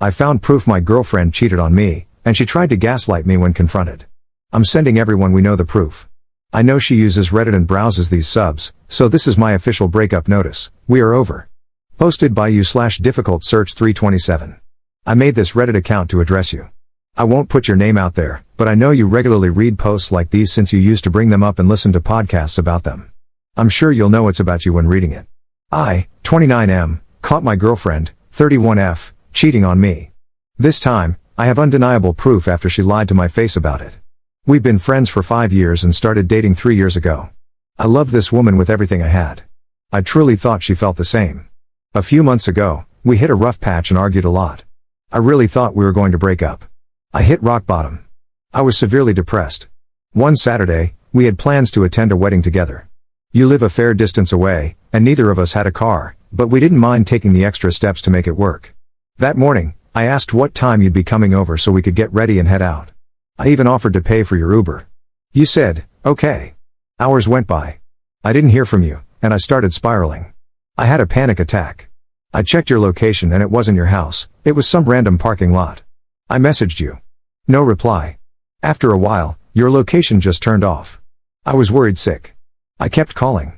I found proof my girlfriend cheated on me, and she tried to gaslight me when confronted. I'm sending everyone we know the proof. I know she uses Reddit and browses these subs, so this is my official breakup notice. We are over. Posted by you/difficult search 327. I made this Reddit account to address you. I won't put your name out there, but I know you regularly read posts like these since you used to bring them up and listen to podcasts about them. I'm sure you'll know it's about you when reading it. I, 29M, caught my girlfriend, 31F, cheating on me. This time, I have undeniable proof after she lied to my face about it. We've been friends for 5 years and started dating 3 years ago. I loved this woman with everything I had. I truly thought she felt the same. A few months ago, we hit a rough patch and argued a lot. I really thought we were going to break up. I hit rock bottom. I was severely depressed. One Saturday, we had plans to attend a wedding together. You live a fair distance away, and neither of us had a car, but we didn't mind taking the extra steps to make it work. That morning, I asked what time you'd be coming over so we could get ready and head out. I even offered to pay for your Uber. You said, okay. Hours went by. I didn't hear from you, and I started spiraling. I had a panic attack. I checked your location and it wasn't your house, it was some random parking lot. I messaged you. No reply. After a while, your location just turned off. I was worried sick. I kept calling.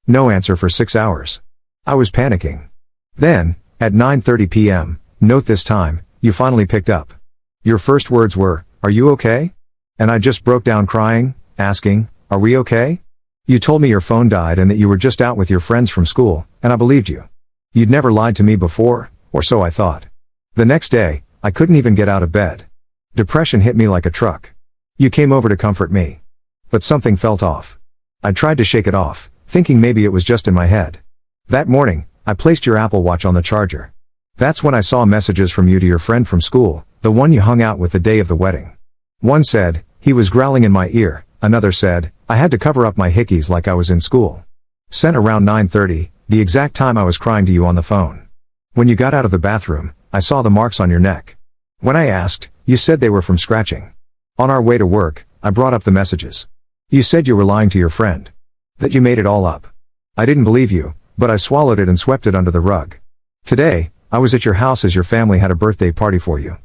No answer for 6 hours. I was panicking. Then, at 9:30 p.m., note this time, you finally picked up. Your first words were, "Are you okay?" And I just broke down crying, asking, "Are we okay?" You told me your phone died and that you were just out with your friends from school, and I believed you. You'd never lied to me before, or so I thought. The next day, I couldn't even get out of bed. Depression hit me like a truck. You came over to comfort me. But something felt off. I tried to shake it off, thinking maybe it was just in my head. That morning, I placed your Apple Watch on the charger. That's when I saw messages from you to your friend from school, the one you hung out with the day of the wedding. One said, "He was growling in my ear," another said, "I had to cover up my hickeys like I was in school." Sent around 9:30, the exact time I was crying to you on the phone. When you got out of the bathroom, I saw the marks on your neck. When I asked, you said they were from scratching. On our way to work, I brought up the messages. You said you were lying to your friend. That you made it all up. I didn't believe you, but I swallowed it and swept it under the rug. Today, I was at your house as your family had a birthday party for you.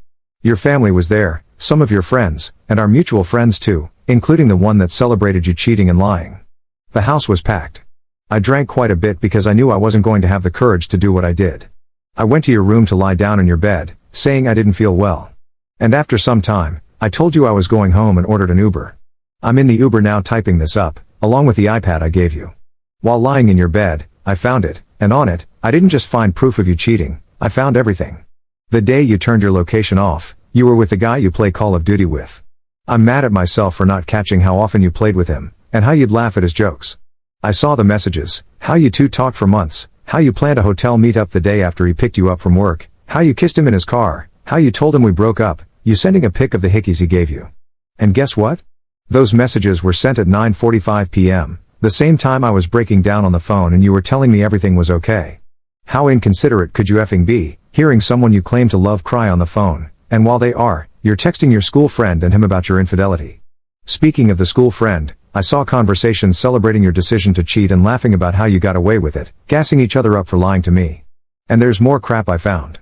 Your family was there, some of your friends, and our mutual friends too, including the one that celebrated you cheating and lying. The house was packed. I drank quite a bit because I knew I wasn't going to have the courage to do what I did. I went to your room to lie down in your bed, saying I didn't feel well. And after some time, I told you I was going home and ordered an Uber. I'm in the Uber now typing this up, along with the iPad I gave you. While lying in your bed, I found it, and on it, I didn't just find proof of you cheating, I found everything. The day you turned your location off, you were with the guy you play Call of Duty with. I'm mad at myself for not catching how often you played with him, and how you'd laugh at his jokes. I saw the messages, how you two talked for months, how you planned a hotel meetup the day after he picked you up from work, how you kissed him in his car, how you told him we broke up, you sending a pic of the hickeys he gave you. And guess what? Those messages were sent at 9:45 p.m., the same time I was breaking down on the phone and you were telling me everything was okay. How inconsiderate could you effing be, hearing someone you claim to love cry on the phone, and while they are, you're texting your school friend and him about your infidelity. Speaking of the school friend, I saw conversations celebrating your decision to cheat and laughing about how you got away with it, gassing each other up for lying to me. And there's more crap I found.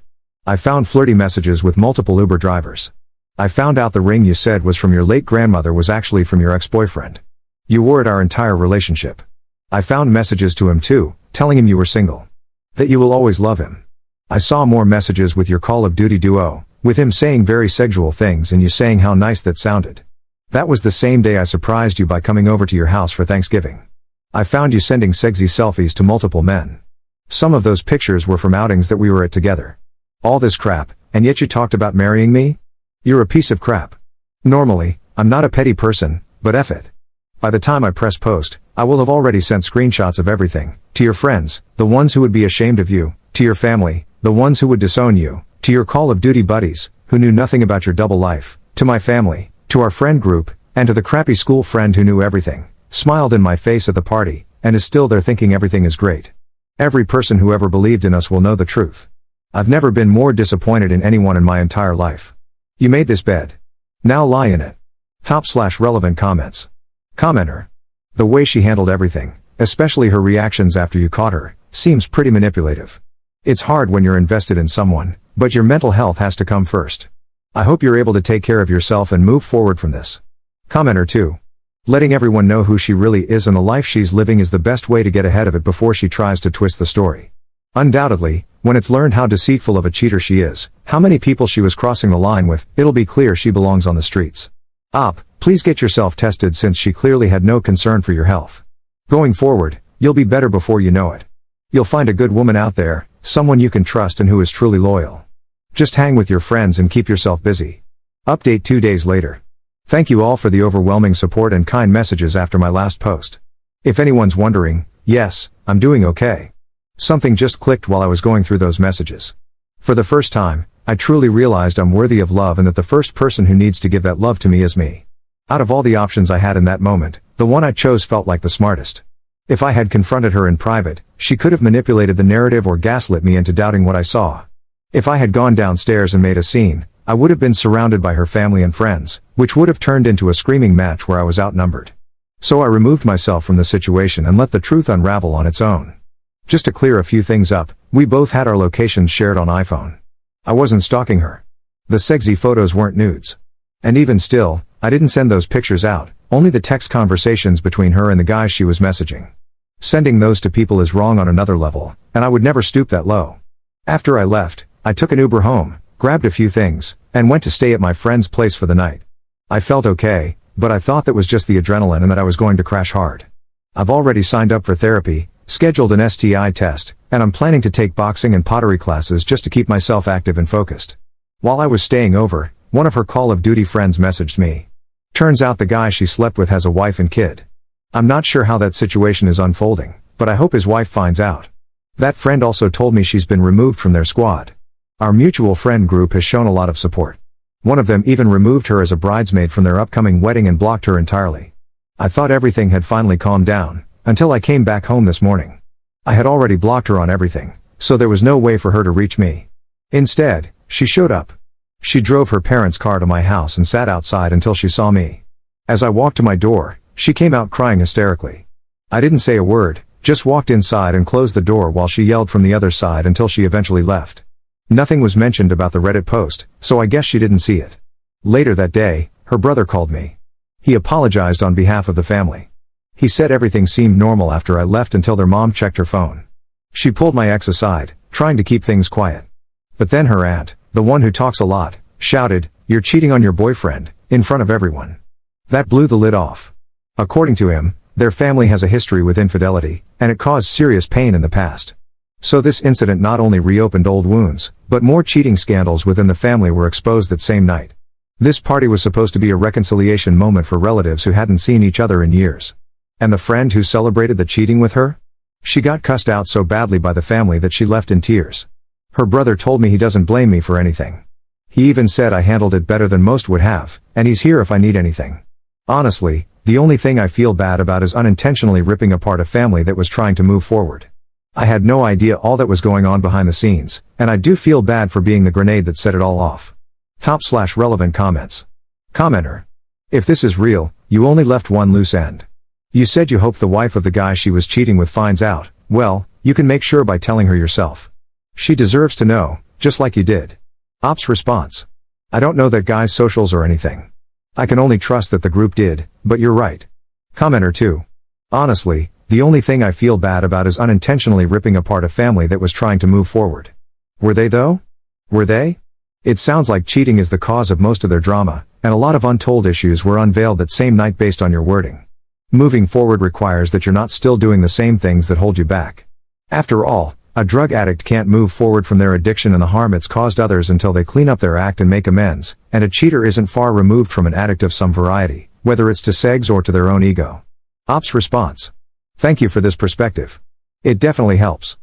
I found flirty messages with multiple Uber drivers. I found out the ring you said was from your late grandmother was actually from your ex-boyfriend. You wore it our entire relationship. I found messages to him too, telling him you were single. That you will always love him. I saw more messages with your Call of Duty duo, with him saying very sexual things and you saying how nice that sounded. That was the same day I surprised you by coming over to your house for Thanksgiving. I found you sending sexy selfies to multiple men. Some of those pictures were from outings that we were at together. All this crap, and yet you talked about marrying me? You're a piece of crap. Normally, I'm not a petty person, but F it. By the time I press post, I will have already sent screenshots of everything, to your friends, the ones who would be ashamed of you, to your family, the ones who would disown you, to your Call of Duty buddies, who knew nothing about your double life, to my family, to our friend group, and to the crappy school friend who knew everything, smiled in my face at the party, and is still there thinking everything is great. Every person who ever believed in us will know the truth. I've never been more disappointed in anyone in my entire life. You made this bed. Now lie in it. Top/relevant comments. Commenter. The way she handled everything, especially her reactions after you caught her, seems pretty manipulative. It's hard when you're invested in someone, but your mental health has to come first. I hope you're able to take care of yourself and move forward from this. Commenter 2. Letting everyone know who she really is and the life she's living is the best way to get ahead of it before she tries to twist the story. Undoubtedly, when it's learned how deceitful of a cheater she is, how many people she was crossing the line with, it'll be clear she belongs on the streets. Please get yourself tested since she clearly had no concern for your health. Going forward, you'll be better before you know it. You'll find a good woman out there, someone you can trust and who is truly loyal. Just hang with your friends and keep yourself busy. Update 2 days later. Thank you all for the overwhelming support and kind messages after my last post. If anyone's wondering, yes, I'm doing okay. Something just clicked while I was going through those messages. For the first time, I truly realized I'm worthy of love and that the first person who needs to give that love to me is me. Out of all the options I had in that moment, the one I chose felt like the smartest. If I had confronted her in private, she could have manipulated the narrative or gaslit me into doubting what I saw. If I had gone downstairs and made a scene, I would have been surrounded by her family and friends, which would have turned into a screaming match where I was outnumbered. So I removed myself from the situation and let the truth unravel on its own. Just to clear a few things up, we both had our locations shared on iPhone. I wasn't stalking her. The sexy photos weren't nudes. And even still, I didn't send those pictures out, only the text conversations between her and the guys she was messaging. Sending those to people is wrong on another level, and I would never stoop that low. After I left, I took an Uber home, grabbed a few things, and went to stay at my friend's place for the night. I felt okay, but I thought that was just the adrenaline and that I was going to crash hard. I've already signed up for therapy, scheduled an STI test, and I'm planning to take boxing and pottery classes just to keep myself active and focused. While I was staying over, one of her Call of Duty friends messaged me. Turns out the guy she slept with has a wife and kid. I'm not sure how that situation is unfolding, but I hope his wife finds out. That friend also told me she's been removed from their squad. Our mutual friend group has shown a lot of support. One of them even removed her as a bridesmaid from their upcoming wedding and blocked her entirely. I thought everything had finally calmed down, until I came back home this morning. I had already blocked her on everything, so there was no way for her to reach me. Instead, she showed up. She drove her parents' car to my house and sat outside until she saw me. As I walked to my door, she came out crying hysterically. I didn't say a word, just walked inside and closed the door while she yelled from the other side until she eventually left. Nothing was mentioned about the Reddit post, so I guess she didn't see it. Later that day, her brother called me. He apologized on behalf of the family. He said everything seemed normal after I left until their mom checked her phone. She pulled my ex aside, trying to keep things quiet. But then her aunt, the one who talks a lot, shouted, "You're cheating on your boyfriend," in front of everyone. That blew the lid off. According to him, their family has a history with infidelity, and it caused serious pain in the past. So this incident not only reopened old wounds, but more cheating scandals within the family were exposed that same night. This party was supposed to be a reconciliation moment for relatives who hadn't seen each other in years. And the friend who celebrated the cheating with her? She got cussed out so badly by the family that she left in tears. Her brother told me he doesn't blame me for anything. He even said I handled it better than most would have, and he's here if I need anything. Honestly, the only thing I feel bad about is unintentionally ripping apart a family that was trying to move forward. I had no idea all that was going on behind the scenes, and I do feel bad for being the grenade that set it all off. /relevant comments. Commenter. If this is real, you only left one loose end. You said you hope the wife of the guy she was cheating with finds out. Well, you can make sure by telling her yourself. She deserves to know, just like you did. Response. I don't know that guy's socials or anything. I can only trust that the group did, but you're right. Commenter 2. Honestly, the only thing I feel bad about is unintentionally ripping apart a family that was trying to move forward. Were they though? Were they? It sounds like cheating is the cause of most of their drama, and a lot of untold issues were unveiled that same night based on your wording. Moving forward requires that you're not still doing the same things that hold you back. After all, a drug addict can't move forward from their addiction and the harm it's caused others until they clean up their act and make amends, and a cheater isn't far removed from an addict of some variety, whether it's to segs or to their own ego. Response. Thank you for this perspective. It definitely helps.